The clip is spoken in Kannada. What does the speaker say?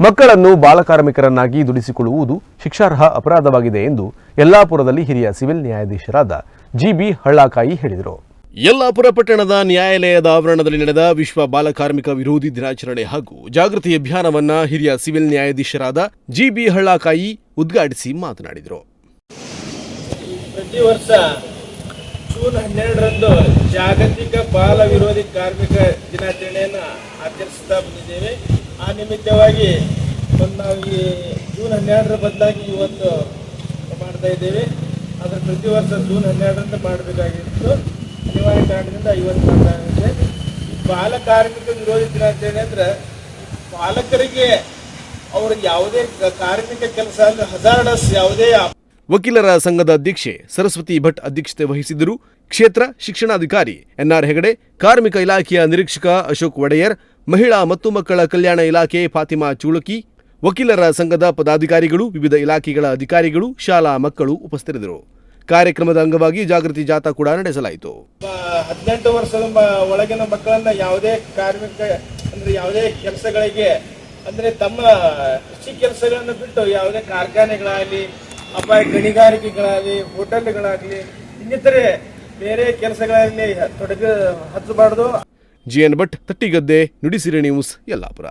ಮಕ್ಕಳನ್ನು ಬಾಲಕಾರ್ಮಿಕರನ್ನಾಗಿ ದುಡಿಸಿಕೊಳ್ಳುವುದು ಶಿಕ್ಷಾರ್ಹ ಅಪರಾಧವಾಗಿದೆ ಎಂದು ಯಲ್ಲಾಪುರದಲ್ಲಿ ಹಿರಿಯ ಸಿವಿಲ್ ನ್ಯಾಯಾಧೀಶರಾದ ಜಿಬಿ ಹಳ್ಳಾಕಾಯಿ ಹೇಳಿದರು. ಯಲ್ಲಾಪುರ ಪಟ್ಟಣದ ನ್ಯಾಯಾಲಯದ ಆವರಣದಲ್ಲಿ ನಡೆದ ವಿಶ್ವ ಬಾಲಕಾರ್ಮಿಕ ವಿರೋಧಿ ದಿನಾಚರಣೆ ಹಾಗೂ ಜಾಗೃತಿ ಅಭಿಯಾನವನ್ನು ಹಿರಿಯ ಸಿವಿಲ್ ನ್ಯಾಯಾಧೀಶರಾದ ಜಿಬಿ ಹಳ್ಳಾಕಾಯಿ ಉದ್ಘಾಟಿಸಿ ಮಾತನಾಡಿದರು. ಪ್ರತಿ ವರ್ಷ ಜೂನ್ 12ರಂದು ಜಾಗತಿಕ ಬಾಲ ವಿರೋಧಿ ಕಾರ್ಮಿಕ ದಿನಾಚರಣೆಯನ್ನು ಆಚರಿಸುತ್ತಾ ಬಂದಿದ್ದೇವೆ. ಆ ನಿಮಿತ್ತವಾಗಿ ನಾವು ಈ ಜೂನ್ 12ರ ಬದಲಾಗಿ ಇವತ್ತು ಮಾಡ್ತಾ ಇದ್ದೇವೆ. ಆದರೆ ಪ್ರತಿ ವರ್ಷ ಜೂನ್ 12ರಂದು ಮಾಡಬೇಕಾಗಿತ್ತು. ಅನಿವಾರ್ಯ ಕಾರಣದಿಂದ ಇವತ್ತು ಮಾಡ್ತಾ ಇದೆ. ಬಾಲ ಕಾರ್ಮಿಕ ವಿರೋಧಿ ದಿನಾಚರಣೆ ಅಂದರೆ ಬಾಲಕರಿಗೆ ಅವ್ರಿಗೆ ಯಾವುದೇ ಕಾರ್ಮಿಕ ಕೆಲಸ ಅಂದರೆ ಹಜಾರ್ಡಸ್ ಯಾವುದೇ. ವಕೀಲರ ಸಂಘದ ಅಧ್ಯಕ್ಷೆ ಸರಸ್ವತಿ ಭಟ್ ಅಧ್ಯಕ್ಷತೆ ವಹಿಸಿದ್ದರು. ಕ್ಷೇತ್ರ ಶಿಕ್ಷಣಾಧಿಕಾರಿ ಎನ್ಆರ್ ಹೆಗಡೆ, ಕಾರ್ಮಿಕ ಇಲಾಖೆಯ ನಿರೀಕ್ಷಕ ಅಶೋಕ್ ಒಡೆಯರ್, ಮಹಿಳಾ ಮತ್ತು ಮಕ್ಕಳ ಕಲ್ಯಾಣ ಇಲಾಖೆ ಫಾತಿಮಾ ಚೂಳಕಿ, ವಕೀಲರ ಸಂಘದ ಪದಾಧಿಕಾರಿಗಳು, ವಿವಿಧ ಇಲಾಖೆಗಳ ಅಧಿಕಾರಿಗಳು, ಶಾಲಾ ಮಕ್ಕಳು ಉಪಸ್ಥಿತರಿದ್ದರು. ಕಾರ್ಯಕ್ರಮದ ಅಂಗವಾಗಿ ಜಾಗೃತಿ ಜಾಥಾ ಕೂಡ ನಡೆಸಲಾಯಿತು. 18 ವರ್ಷದ ಒಳಗಿನ ಮಕ್ಕಳನ್ನ ಯಾವುದೇ ಕಾರ್ಮಿಕ ಅಂದ್ರೆ ಯಾವುದೇ ಕೆಲಸಗಳಿಗೆ ಅಂದ್ರೆ ತಮ್ಮ ಕೃಷಿ ಕೆಲಸಗಳನ್ನು ಬಿಟ್ಟು ಯಾವುದೇ ಕಾರ್ಖಾನೆಗಳಾಗಲಿ, ಅಪಾಯ ಗಣಿಗಾರಿಕೆಗಳಾಗಲಿ, ಹೋಟೆಲ್ಗಳಾಗಲಿ, ಇನ್ನಿತರೆ ಬೇರೆ ಕೆಲಸಗಳಲ್ಲಿ ತೊಡಗಿ ಹಚ್ಚಬಾರ್ದು. GN Bhat, Tattigadde, Nudisiri news, Yellapur.